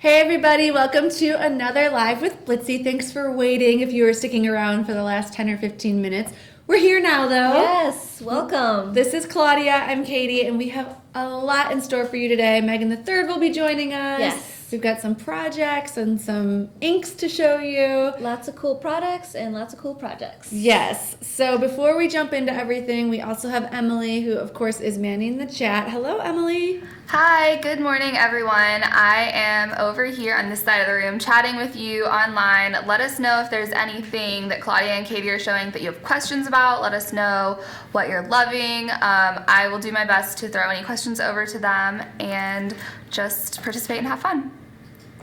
Hey everybody, welcome to another Live with Blitsy. Thanks for waiting if you were sticking around for the last 10 or 15 minutes. We're here now though. Yes, welcome. This is Claudia, I'm Katie, and we have a lot in store for you today. Megan the Third will be joining us. Yes. We've got some projects and some inks to show you. Lots of cool products and lots of cool projects. Yes. So before we jump into everything, we also have Emily, who of course is manning the chat. Hello, Emily. Hi, good morning everyone. I am over here on this side of the room chatting with you online. Let us know if there's anything that Claudia and Katie are showing that you have questions about. Let us know what you're loving. I will do my best to throw any questions over to them and just participate and have fun.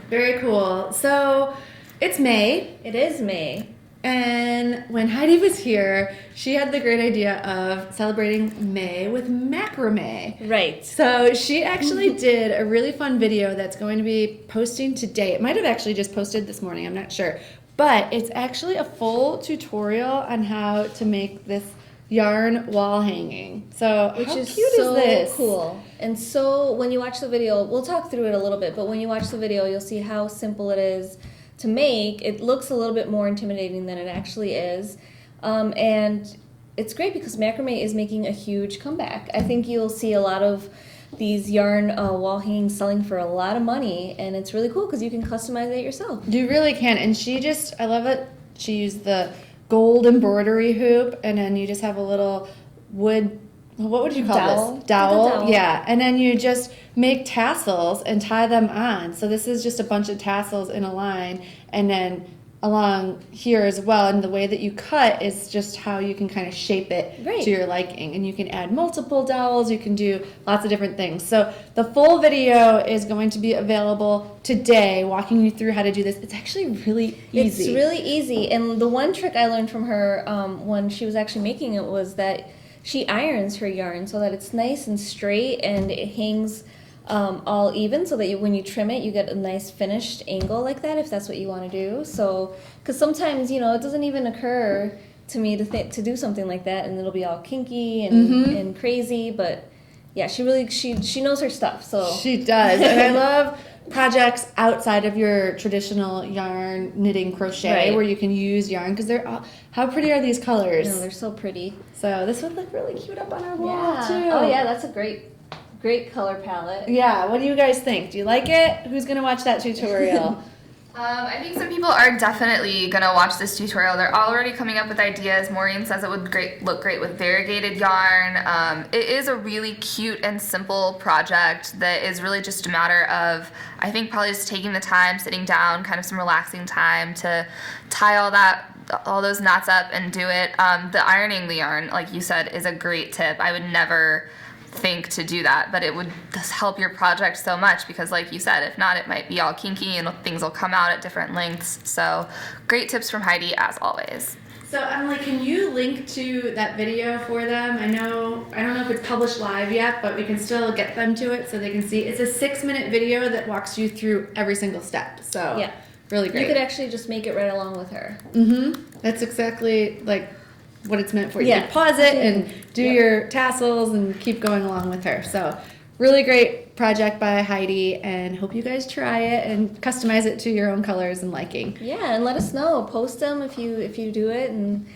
Very cool. So it's May. It is May. And when Heidi was here, she had the great idea of celebrating May with macrame. Right. So she actually did a really fun video that's going to be posting today. It might have actually just posted this morning, I'm not sure. But it's actually a full tutorial on how to make this yarn wall hanging. So Which how is cute so is this? cool. And so when you watch the video, we'll talk through it a little bit, but when you watch the video, you'll see how simple it is to make. It looks a little bit more intimidating than it actually is. And it's great because macrame is making a huge comeback. I think you'll see a lot of these yarn wall hangings selling for a lot of money, and it's really cool because you can customize it yourself. You really can. And I love it. She used the gold embroidery hoop, and then you just have a little wood, what would you call Dowel. this? Dowel. Dowel. Yeah. And then you just make tassels and tie them on. So this is just a bunch of tassels in a line, and then along here as well. And the way that you cut is just how you can kind of shape it Right. to your liking. And you can add multiple dowels. You can do lots of different things. So the full video is going to be available today, walking you through how to do this. It's actually really easy. It's really easy. And the one trick I learned from her when she was actually making it was that she irons her yarn so that it's nice and straight and it hangs all even, so that when you trim it, you get a nice finished angle like that, if that's what you want to do. So, because sometimes, it doesn't even occur to me to do something like that, and it'll be all kinky and crazy. But yeah, she knows her stuff. So She does. And I love projects outside of your traditional yarn knitting crochet, Right. where you can use yarn, because how pretty are these colors? no, they're so pretty. So this would look really cute up on our wall Yeah. too. Oh yeah, that's a great color palette. Yeah, what do you guys think? Do you like it? Who's gonna watch that tutorial? I think some people are definitely going to watch this tutorial. They're already coming up with ideas. Maureen says it would look great with variegated yarn. It is a really cute and simple project that is really just a matter of, I think, probably just taking the time, sitting down, kind of some relaxing time to tie all those knots up and do it. The ironing the yarn, like you said, is a great tip. I would never think to do that, but it would just help your project so much, because like you said, if not, it might be all kinky and things will come out at different lengths. So great tips from Heidi as always. So Emily, can you link to that video for them? I don't know if it's published live yet, but we can still get them to it so they can see. It's a 6-minute video that walks you through every single step. So Yeah. really great. You could actually just make it right along with her. That's exactly like what it's meant for. You Yeah. can pause it and do Yep. your tassels and keep going along with her. So really great project by Heidi, and hope you guys try it and customize it to your own colors and liking. Yeah, and let us know. Post them if you do it, and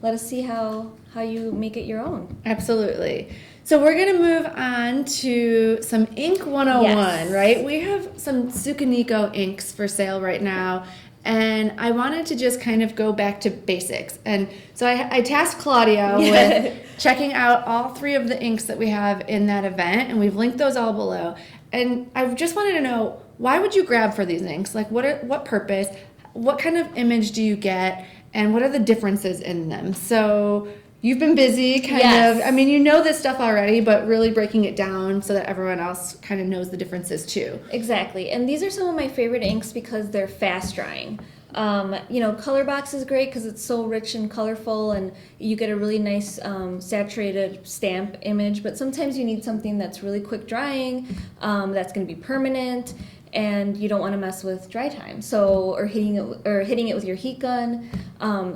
let us see how you make it your own. Absolutely. So we're going to move on to some Ink 101, Yes. right? We have some Tsukineko inks for sale right now, and I wanted to just kind of go back to basics. And so I tasked Claudia with checking out all 3 of the inks that we have in that event, and we've linked those all below. And I just wanted to know, why would you grab for these inks? Like, what purpose? What kind of image do you get? And what are the differences in them? So you've been busy Yes. I mean, you know this stuff already, but really breaking it down so that everyone else kind of knows the differences too. Exactly. And these are some of my favorite inks because they're fast drying. Color box is great because it's so rich and colorful, and you get a really nice saturated stamp image. But sometimes you need something that's really quick drying, that's going to be permanent, and you don't want to mess with dry time. Or hitting it with your heat gun.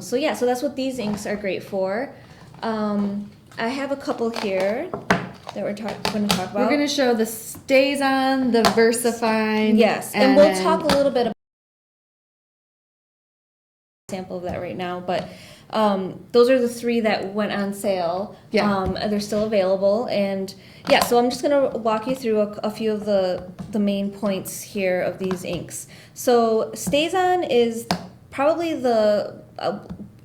So that's what these inks are great for. I have a couple here. that we're going to talk about. We're going to show the StazOn, the VersaFine. Yes, and we'll talk a little bit about a sample of that right now, but those are the 3 that went on sale. Yeah. They're still available, and yeah, so I'm just going to walk you through a few of the main points here of these inks. So StazOn is probably the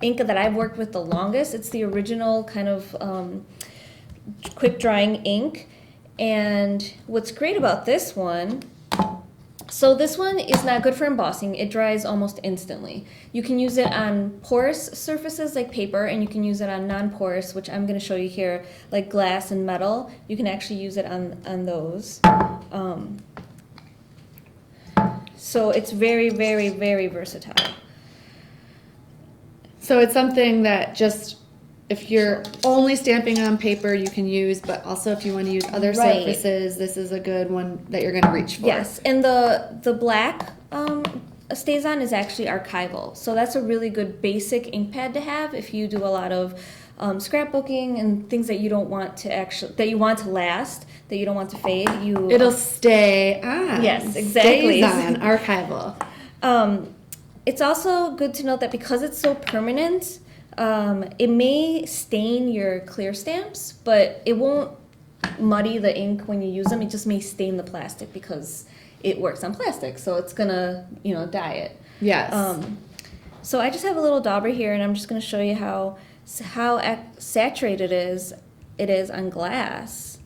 ink that I've worked with the longest. It's the original kind of quick drying ink, and what's great about this one, so this one is not good for embossing. It dries almost instantly. You can use it on porous surfaces like paper, and you can use it on non-porous, which I'm going to show you here, like glass and metal. You can actually use it on those. So it's very, very, very versatile. So it's something that just, if you're only stamping on paper, you can use, but also if you want to use other surfaces, this is a good one that you're going to reach for. Yes, and the black StazOn is actually archival, so that's a really good basic ink pad to have if you do a lot of scrapbooking and things that you don't want to that you want to last, that you don't want to fade. It'll stay on. Yes, exactly. Stays on, archival. It's also good to note that because it's so permanent, it may stain your clear stamps, but it won't muddy the ink when you use them. It just may stain the plastic because it works on plastic, so it's gonna, dye it. Yes. So I just have a little dauber here, and I'm just gonna show you how saturated it is on glass,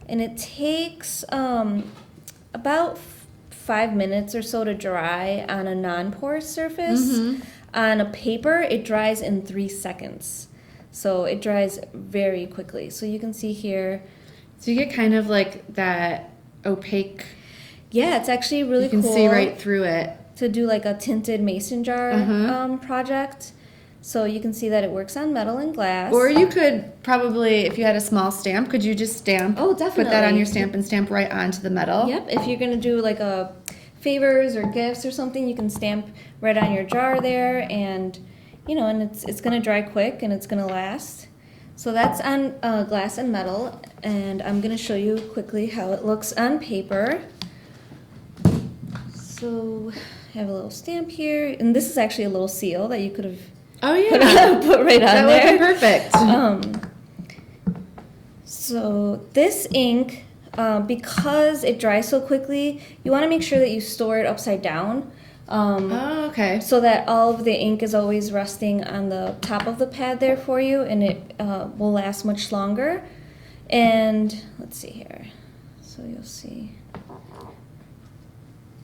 and it takes about 5 minutes or so to dry on a non-porous surface. Mm-hmm. On a paper, it dries in 3 seconds. So it dries very quickly. So you can see here. So you get kind of like that opaque. Yeah, it's actually really cool. You can see right through it. To do like a tinted mason jar project. So you can see that it works on metal and glass. Or you could probably, if you had a small stamp, could you just stamp? Oh, definitely. Put that on your stamp and stamp right onto the metal. Yep, if you're going to do like a favors or gifts or something, you can stamp right on your jar there, and and it's going to dry quick and it's going to last. So that's on glass and metal, and I'm going to show you quickly how it looks on paper. So I have a little stamp here, and this is actually a little seal that you could have put right on there. That would be perfect. So this ink, because it dries so quickly, you want to make sure that you store it upside down. Okay. So that all of the ink is always resting on the top of the pad there for you, and it will last much longer. And let's see here. So you'll see.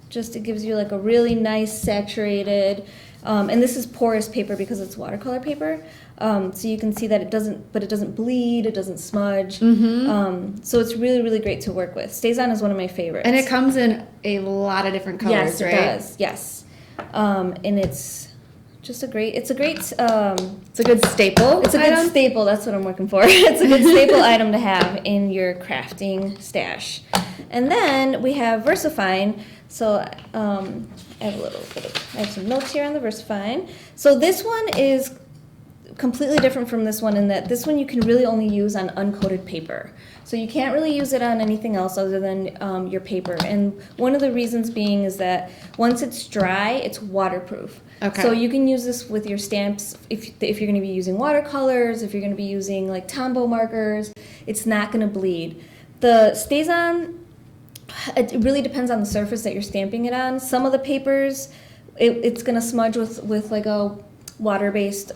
Just it gives you like a really nice saturated, and this is porous paper because it's watercolor paper. So you can see that it doesn't bleed, it doesn't smudge. So it's really, really great to work with. StazOn is one of my favorites. And it comes in a lot of different colors, right? Yes, it does. Yes. And it's just a great it's a good staple. It's a good staple, that's what I'm looking for. It's a good staple item to have in your crafting stash. And then we have VersaFine. So I have some notes here on the VersaFine. So this one is completely different from this one in that this one you can really only use on uncoated paper. So you can't really use it on anything else other than your paper. And one of the reasons being is that once it's dry, it's waterproof. Okay. So you can use this with your stamps if you're going to be using watercolors, if you're going to be using like Tombow markers, it's not going to bleed. The StazOn, it really depends on the surface that you're stamping it on. Some of the papers, it's going to smudge with like a water-based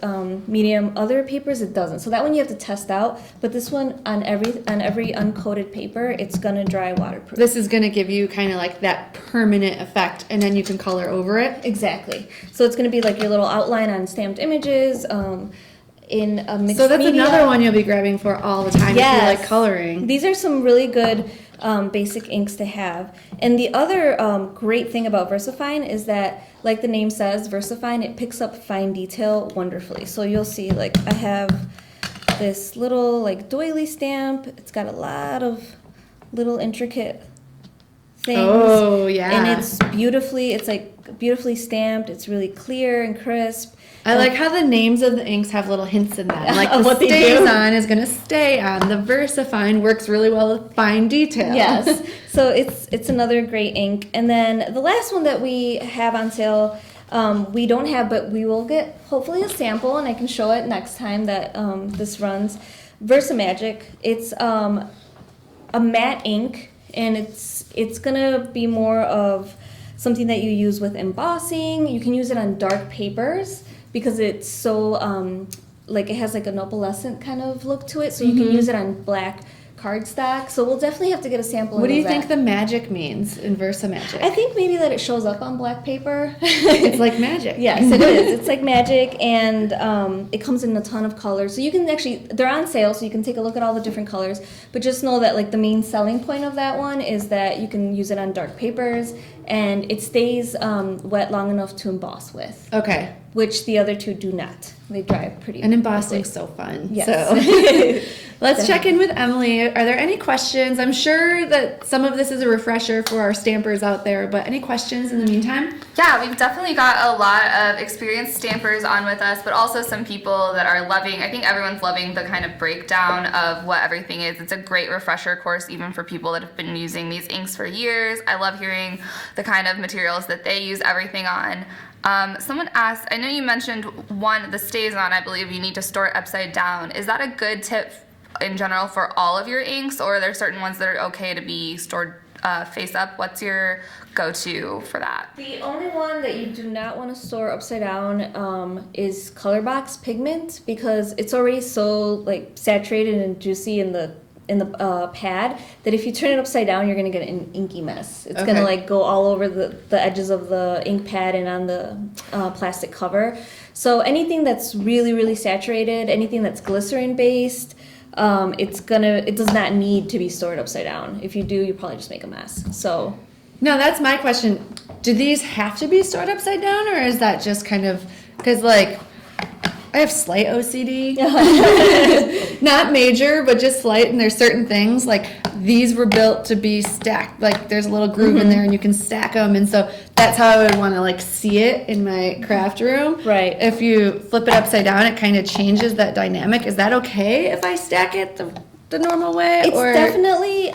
medium. Other papers it doesn't. So that one you have to test out. But this one on every uncoated paper, it's going to dry waterproof. This is going to give you kind of like that permanent effect, and then you can color over it. Exactly. So it's going to be like your little outline on stamped images. In a mixed So that's media. another one you'll be grabbing for all the time if you like coloring. These are some really good basic inks to have. And the other great thing about VersaFine is that, like the name says, VersaFine, it picks up fine detail wonderfully. So you'll see, like, I have this little, like, doily stamp. It's got a lot of little intricate things. Oh, yeah. And it's like beautifully stamped. It's really clear and crisp. I like how the names of the inks have little hints in them. Like the what they stays do. on is going to stay on. The VersaFine works really well with fine detail. Yes. So it's another great ink. And then the last one that we have on sale, we don't have, but we will get hopefully a sample, and I can show it next time that this runs. VersaMagic. It's a matte ink, and it's gonna be more of something that you use with embossing. You can use it on dark papers because it's so like it has like an opalescent kind of look to it. So you can use it on black cardstock. So we'll definitely have to get a sample. What do you that. think the magic means in VersaMagic? I think maybe that it shows up on black paper. It's like magic. Yes, it is. It's like magic, and it comes in a ton of colors. So you can actually, they're on sale, so you can take a look at all the different colors. But just know that like the main selling point of that one is that you can use it on dark papers, and it stays wet long enough to emboss with. Okay. Which the other two do not. They dry pretty. And embossing's so fun. Yes. So let's check in with Emily. Are there any questions? I'm sure that some of this is a refresher for our stampers out there, but any questions in the meantime? Yeah, we've definitely got a lot of experienced stampers on with us, but also some people that are loving, I think everyone's loving the kind of breakdown of what everything is. It's a great refresher course even for people that have been using these inks for years. I love hearing the kind of materials that they use everything on. Someone asked, I know you mentioned one, the stays on, I believe you need to store it upside down. Is that a good tip in general for all of your inks, or are there certain ones that are okay to be stored face up? What's your go-to for that? The only one that you do not want to store upside down is color box pigment, because it's already so like saturated and juicy in the pad that if you turn it upside down, you're gonna get an inky mess. It's gonna like go all over the edges of the ink pad and on the plastic cover. So anything that's really, really saturated, anything that's glycerin based, it does not need to be stored upside down. If you do, you probably just make a mess. So No, that's my question. Do these have to be stored upside down, or is that just kind of, because like I have slight OCD, not major, but just slight, and there's certain things, like these were built to be stacked, like there's a little groove in there and you can stack them, and so that's how I would want to like see it in my craft room. Right. If you flip it upside down, it kind of changes that dynamic. Is that okay if I stack it the normal way? It's definitely,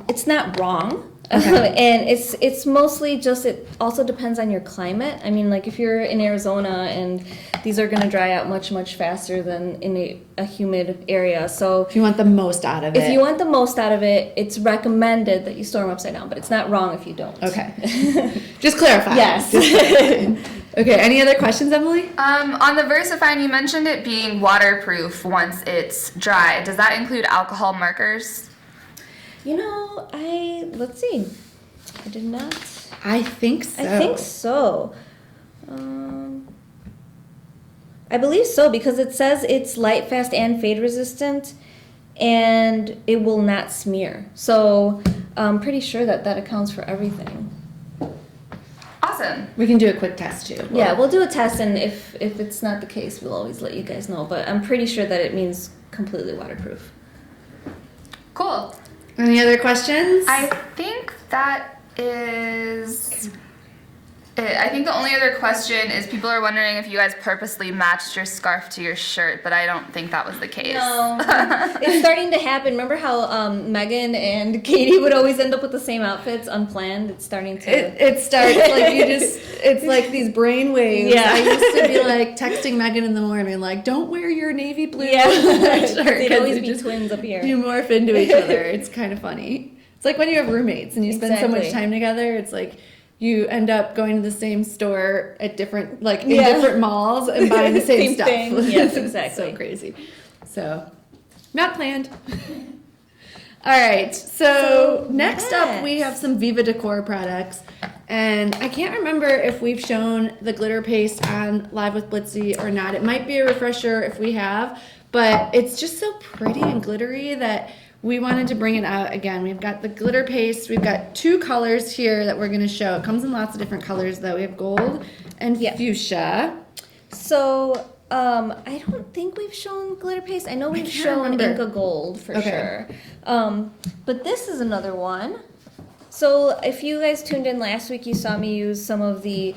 it's not wrong. And it's mostly just, it also depends on your climate. I mean, like if you're in Arizona, and these are going to dry out much, much faster than in a humid area. So if you want the most out of it. If you want the most out of it, it's recommended that you store them upside down, but it's not wrong if you don't. Okay. Just clarify. Yes. Just clarifying. Okay, any other questions, Emily? On the VersaFine, you mentioned it being waterproof once it's dry. Does that include alcohol markers? You know, let's see. I did not. I think so. I think so. I believe so, because it says it's light, fast, and fade resistant, and it will not smear. So I'm pretty sure that accounts for everything. Awesome. We can do a quick test too. Yeah, we'll do a test, and if it's not the case, we'll always let you guys know. But I'm pretty sure that it means completely waterproof. Cool. Any other questions? I think that is it. I think the only other question is people are wondering if you guys purposely matched your scarf to your shirt, but I don't think that was the case. No, it's starting to happen. Remember how Megan and Katie would always end up with the same outfits unplanned? It's starting to... It starts like it's like these brain waves. Yeah. I used to be like texting Megan in the morning like, don't wear your navy blue shirt. They'd always They be just twins up here. You morph into each other. It's kind of funny. It's like when you have roommates and you spend so much time together, it's like you end up going to the same store at different, like in different malls and buying the same stuff. Thing. Yes, exactly. So crazy. So, not planned. All right. So next up, we have some Viva Decor products. And I can't remember if we've shown the glitter paste on Live with Blitsy or not. It might be a refresher if we have, but it's just so pretty and glittery that we wanted to bring it out again. We've got the glitter paste. We've got 2 colors here that we're going to show. It comes in lots of different colors, though. We have gold and fuchsia. So I don't think we've shown glitter paste. I know we've shown Inca Gold for sure. But this is another one. So if you guys tuned in last week, you saw me use some of the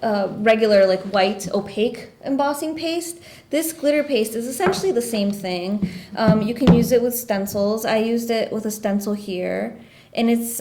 regular like white opaque embossing paste. This glitter paste is essentially the same thing. You can use it with stencils. I used it with a stencil here, and it's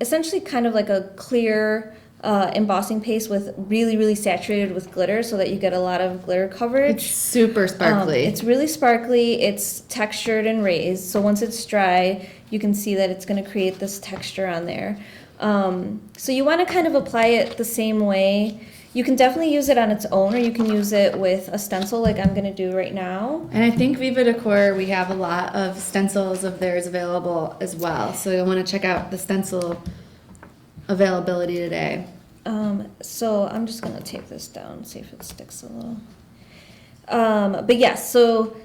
essentially kind of like a clear embossing paste with really saturated with glitter, so that you get a lot of glitter coverage. It's super sparkly. It's really sparkly. It's textured and raised, so once it's dry, you can see that it's going to create this texture on there. So you want to kind of apply it the same way. You can definitely use it on its own, or you can use it with a stencil like I'm going to do right now. And I think Viva Decor, we have a lot of stencils of theirs available as well. So you'll want to check out the stencil availability today. So I'm just going to tape this down, see if it sticks a little. But yes, so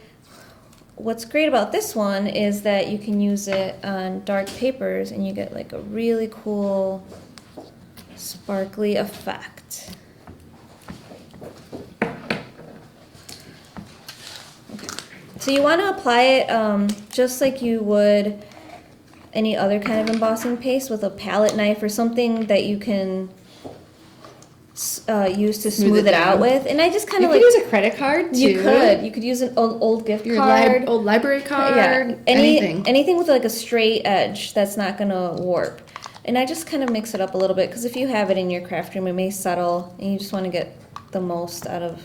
what's great about this one is that you can use it on dark papers and you get like a really cool sparkly effect. So you want to apply it just like you would any other kind of embossing paste with a palette knife or something that you can use to smooth it out with. And I just kind of like... You could use a credit card, too. You could. You could use an old gift card. Old library card. Yeah. Anything. Anything with like a straight edge that's not going to warp. And I just kind of mix it up a little bit, because if you have it in your craft room, it may settle, and you just want to get the most out of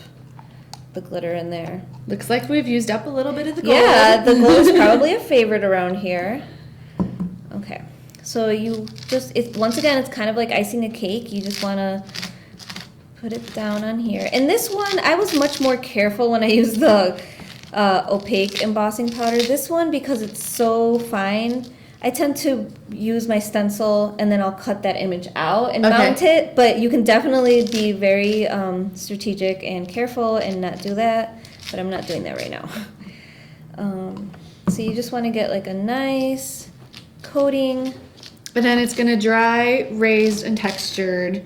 the glitter in there. Looks like we've used up a little bit of the gold. Yeah, the gold is probably a favorite around here. Okay, so you just, once again, it's kind of like icing a cake. You just want to put it down on here. And this one, I was much more careful when I used the opaque embossing powder. This one, because it's so fine, I tend to use my stencil and then I'll cut that image out and mount it, but you can definitely be very strategic and careful and not do that, but I'm not doing that right now. So you just want to get like a nice coating. But then it's going to dry, raised, and textured.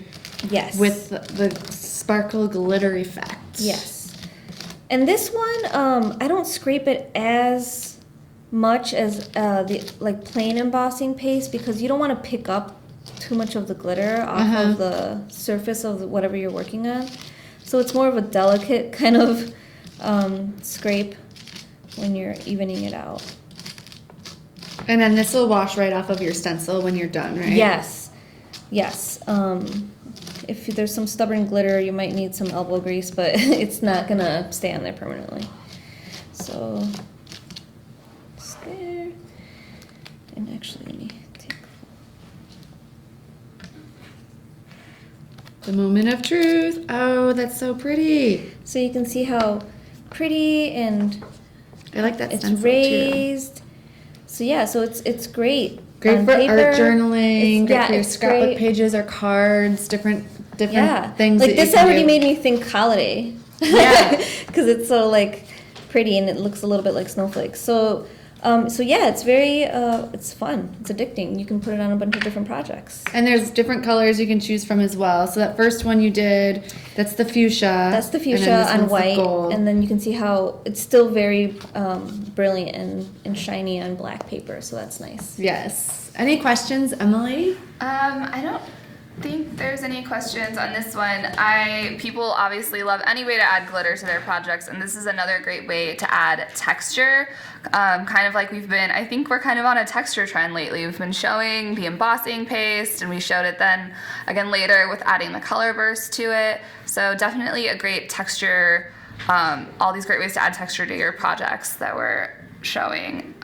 Yes. With the sparkle glitter effect. Yes. And this one, I don't scrape it as much as the like plain embossing paste, because you don't want to pick up too much of the glitter off of the surface of whatever you're working on. So it's more of a delicate kind of scrape when you're evening it out. And then this will wash right off of your stencil when you're done, right? Yes. Yes. If there's some stubborn glitter, you might need some elbow grease, but it's not going to stay on there permanently. So... there. And actually, let me take the moment of truth. Oh, that's so pretty. so you can see how pretty and I like that it's stencil raised. too. So yeah, so it's great. Great on for paper. art journaling, great for your it's scrapbook great. pages or cards, different Yeah, things. like that this you can already do. made me think holiday. Yeah. Because it's so like pretty and it looks a little bit like snowflakes. So yeah, it's very it's fun. It's addicting. You can put it on a bunch of different projects. And there's different colors you can choose from as well. So that first one you did, that's the fuchsia. That's the and then fuchsia this on one's the white, gold. and then you can see how it's still very brilliant and shiny on black paper. So that's nice. Yes. Any questions, Emily? I don't think there's any questions on this one. People obviously love any way to add glitter to their projects, and this is another great way to add texture. Kind of like I think we're kind of on a texture trend lately. We've been showing the embossing paste, and we showed it then again later with adding the color burst to it. So definitely a great texture, all these great ways to add texture to your projects that we're showing.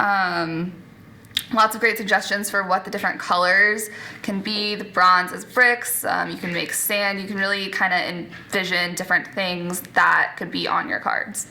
Lots of great suggestions for what the different colors can be. The bronze is bricks. You can make sand. You can really kind of envision different things that could be on your cards.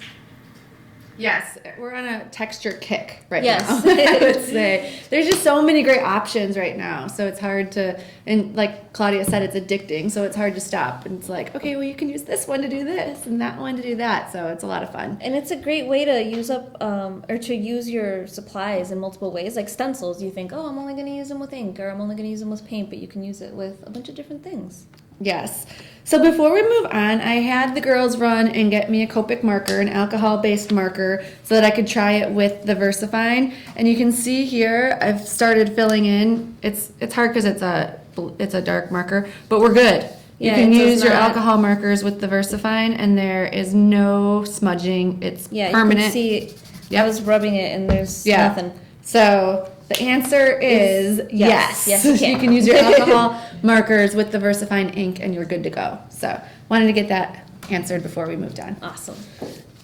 Yes, we're on a texture kick right Yes. now, I would say. There's just so many great options right now, so it's hard to, and like Claudia said, it's addicting, so it's hard to stop. And it's like, okay, well, you can use this one to do this and that one to do that, so it's a lot of fun. And it's a great way to use up or to use your supplies in multiple ways. Like stencils, you think, oh, I'm only going to use them with ink, or I'm only going to use them with paint, but you can use it with a bunch of different things. Yes. So before we move on, I had the girls run and get me a Copic marker, an alcohol-based marker, so that I could try it with the VersaFine. And you can see here, I've started filling in. It's hard because it's a dark marker, but we're good. You Yeah, can it does use your not- alcohol markers with the VersaFine, and there is no smudging. It's Yeah, permanent. you can see. Yep. I was rubbing it, and there's Yeah. nothing. So the answer is yes. Yes, you can. You can use your alcohol markers with the VersaFine ink, and you're good to go. So wanted to get that answered before we moved on. Awesome.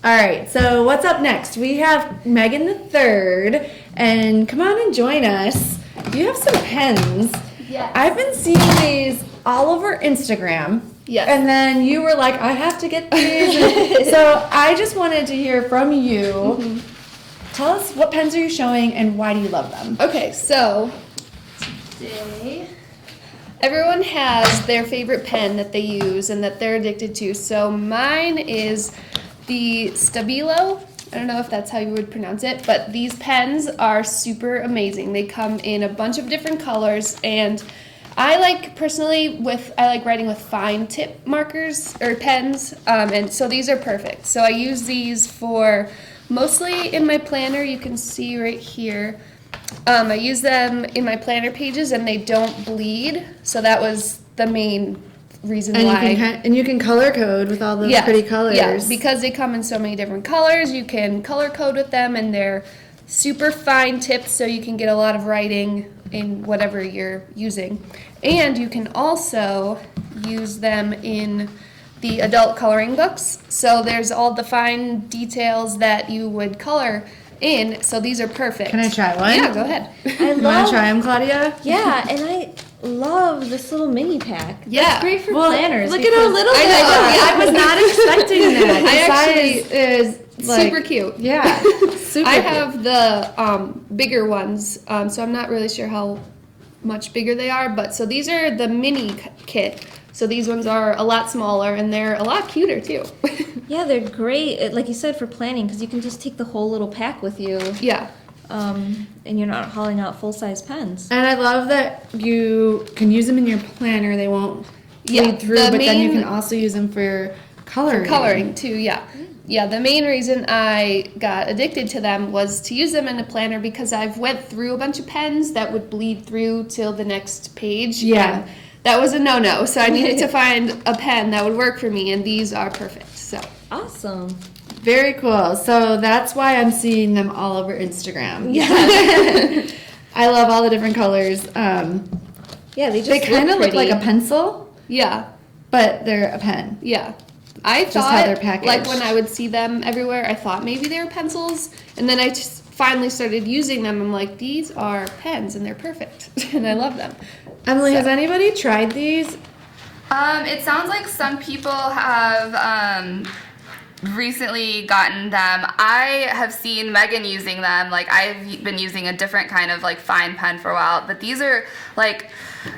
All right, so what's up next? We have Megan the Third, and come on and join us. You have some pens. Yes. I've been seeing these all over Instagram. Yes. And then you were like, I have to get these. So I just wanted to hear from you. Tell us, what pens are you showing and why do you love them? Okay, so today everyone has their favorite pen that they use and that they're addicted to. So mine is the Stablio. I don't know if that's how you would pronounce it, but these pens are super amazing. They come in a bunch of different colors, and I like writing with fine tip markers or pens, and so these are perfect. So I use these for mostly in my planner. You can see right here. I use them in my planner pages, and they don't bleed. So that was the main reason why. You can color code with all those pretty colors. Yeah, because they come in so many different colors. You can color code with them, and they're super fine tips, so you can get a lot of writing in whatever you're using. And you can also use them in the adult coloring books. So there's all the fine details that you would color in. So these are perfect. Can I try one? Yeah, go ahead. You want to try them, Claudia? Yeah, and I love this little mini pack. Yeah. It's great for planners. Look at how little I they know. are. I was not expecting that. I The actually- size is like, Super cute. Yeah, super I cute. have the bigger ones, so I'm not really sure how much bigger they are, but so these are the mini kit. So these ones are a lot smaller, and they're a lot cuter too. Yeah, they're great, like you said, for planning, because you can just take the whole little pack with you, Yeah. and you're not hauling out full-size pens. And I love that you can use them in your planner. They won't Yeah, bleed through, the but then you main- can also use them for coloring. Coloring too, yeah. Yeah, the main reason I got addicted to them was to use them in a planner because I've went through a bunch of pens that would bleed through till the next page. Yeah. And that was a no-no, so I needed to find a pen that would work for me, and these are perfect. So Awesome. Very cool. So that's why I'm seeing them all over Instagram. Yeah. I love all the different colors. Yeah, they just They kind of look like a pretty. pencil, yeah. but they're a pen. Yeah. I Just how thought, they're packaged. like when I would see them everywhere, I thought maybe they were pencils. And then I just finally started using them. I'm like, these are pens and they're perfect. And I love them. Emily, has anybody tried these? It sounds like some people have recently gotten them. I have seen Megan using them. Like, I've been using a different kind of like fine pen for a while, but these are like,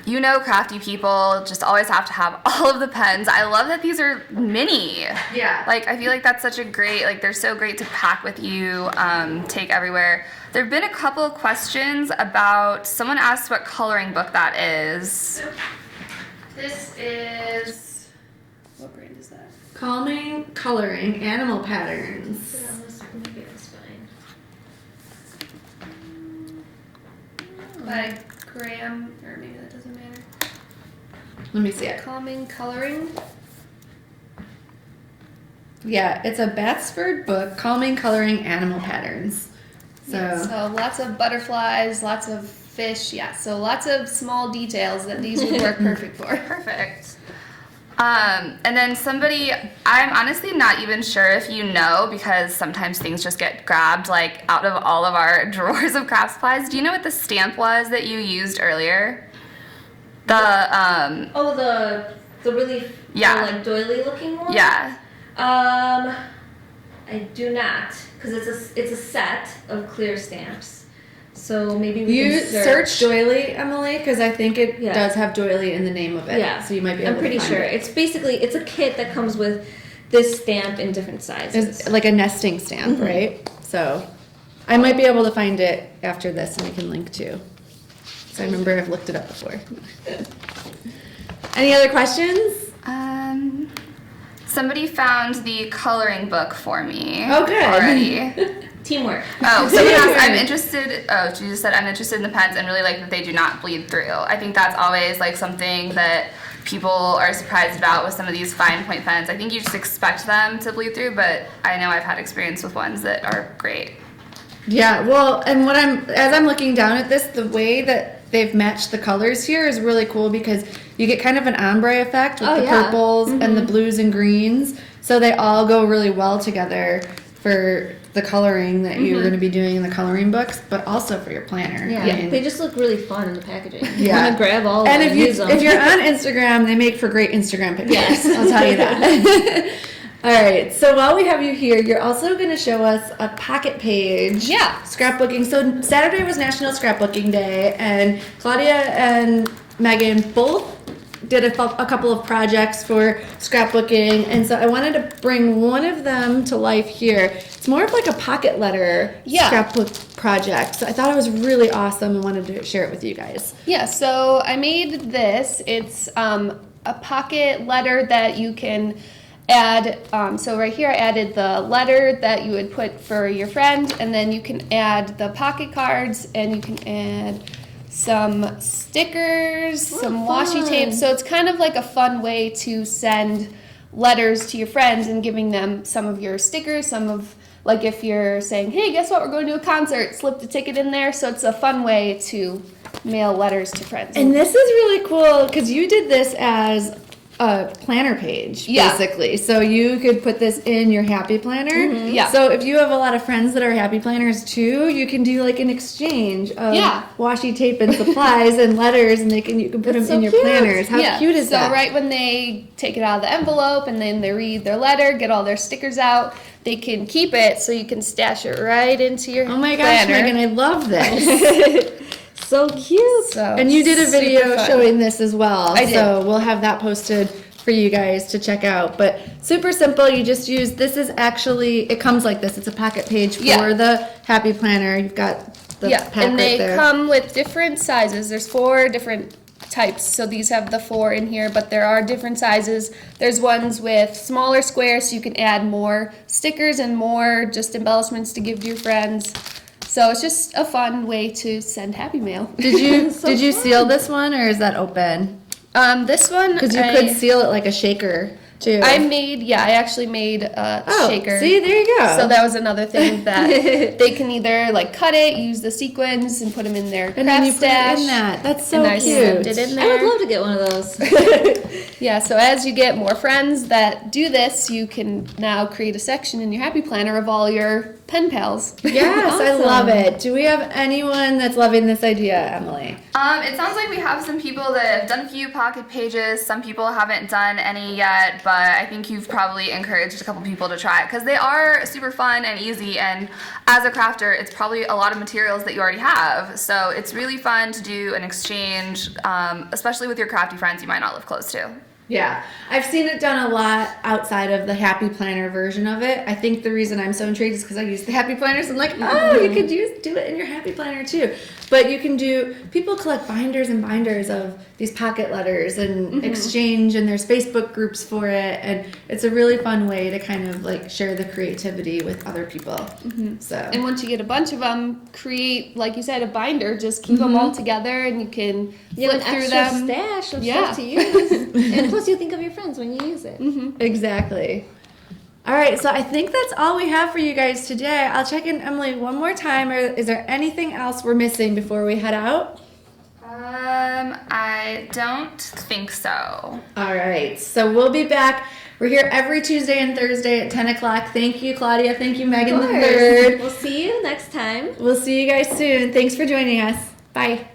you know, crafty people just always have to have all of the pens. I love that these are mini. Yeah. Like, I feel like that's such a great, like, they're so great to pack with you, take everywhere. There have been a couple of questions about, someone asked what coloring book that is. This is, what brand is that? Calming Coloring Animal Patterns. By Graham, or maybe that doesn't matter. Let me see it. Calming Coloring. Yeah, it's a Batsford book, Calming Coloring Animal Patterns. So, Yeah, so lots of butterflies, lots of fish, yeah. So lots of small details that these would work perfect for. Perfect. And then somebody, I'm honestly not even sure if you know, because sometimes things just get grabbed like out of all of our drawers of craft supplies. Do you know what the stamp was that you used earlier? The, Oh, the really Yeah. like doily looking one. yeah. I do not, because it's a set of clear stamps. So maybe we you can search doily, Emily, because I think it Yeah. does have doily in the name of it. Yeah, So you might be able I'm pretty to find sure it. it's basically it's a kit that comes with this stamp in different sizes. It's like a nesting stamp, right? So I might be able to find it after this and we can link too. So I remember I've looked it up before. Any other questions? Somebody found the coloring book for me. Oh, good. Already. Teamwork. Oh, someone asked, I'm interested, she just said, I'm interested in the pens and really like that they do not bleed through. I think that's always like something that people are surprised about with some of these fine point pens. I think you just expect them to bleed through, but I know I've had experience with ones that are great. Yeah, well, and as I'm looking down at this, the way that they've matched the colors here is really cool because you get kind of an ombre effect with the purples and the blues and greens. So they all go really well together for the coloring that you're going to be doing in the coloring books, but also for your planner. Yeah, I mean, they just look really fun in the packaging. Yeah. You want to grab all of and them and use them. if you're on Instagram, they make for great Instagram pictures. Yes. I'll tell you that. All right, so while we have you here, you're also going to show us a pocket page. Yeah. Scrapbooking. So Saturday was National Scrapbooking Day, and Claudia and Megan both did a couple of projects for scrapbooking, and so I wanted to bring one of them to life here. It's more of like a pocket letter scrapbook project, so I thought it was really awesome and wanted to share it with you guys. Yeah, so I made this. It's a pocket letter that you can add. So right here I added the letter that you would put for your friend, and then you can add the pocket cards, and you can add some stickers, some washi tape. So it's kind of like a fun way to send letters to your friends and giving them some of your stickers, some of, like if you're saying, hey, guess what, we're going to a concert, slip the ticket in there. So it's a fun way to mail letters to friends. And this is really cool because you did this as a planner page, basically. So you could put this in your happy planner. Yeah. So if you have a lot of friends that are happy planners too, you can do like an exchange of washi tape and supplies and letters, and you can put them in your planners. How cute is that? So right when they take it out of the envelope and then they read their letter, get all their stickers out, they can keep it so you can stash it right into your Oh my gosh, planner. Megan, I love this. So cute. So And you did a video super fun. showing this as well. I did. So we'll have that posted for you guys to check out. But super simple. You just use, this is actually, it comes like this. It's a pocket page for the Happy Planner. You've got the pack and they right there. come with different sizes. There's 4 different types. So these have the 4 in here, but there are different sizes. There's ones with smaller squares so you can add more stickers and more just embellishments to give to your friends. So it's just a fun way to send happy mail. Did you seal this one, or is that open? This one, Because you could seal it like a shaker too. I actually made a shaker. See, there you go. So that was another thing that they can either like cut it, use the sequins, and put them in their and craft then you stash. put it in that. That's so and I cute. slipped it in I there. would love to get one of those. Yeah, so as you get more friends that do this, you can now create a section in your happy planner of all your pen pals. Yes, I Awesome. love it. Do we have anyone that's loving this idea, Emily? It sounds like we have some people that have done a few pocket pages. Some people haven't done any yet, but I think you've probably encouraged a couple people to try it because they are super fun and easy. And as a crafter, it's probably a lot of materials that you already have. So it's really fun to do an exchange, especially with your crafty friends you might not live close to. Yeah, I've seen it done a lot outside of the Happy Planner version of it. I think the reason I'm so intrigued is because I use the Happy Planners. I'm like, oh, you could do it in your Happy Planner too. But you can people collect binders and binders of these pocket letters and exchange, and there's Facebook groups for it, and it's a really fun way to kind of like share the creativity with other people. So. And once you get a bunch of them, create, like you said, a binder. Just keep them all together, and you can flip through them. Stash of stuff to use. And plus, you think of your friends when you use it. Exactly. All right, so I think that's all we have for you guys today. I'll check in Emily one more time. Or is there anything else we're missing before we head out? I don't think so. All right, so we'll be back. We're here every Tuesday and Thursday at 10 o'clock. Thank you, Claudia. Thank you, Megan the Third. We'll see you next time. We'll see you guys soon. Thanks for joining us. Bye.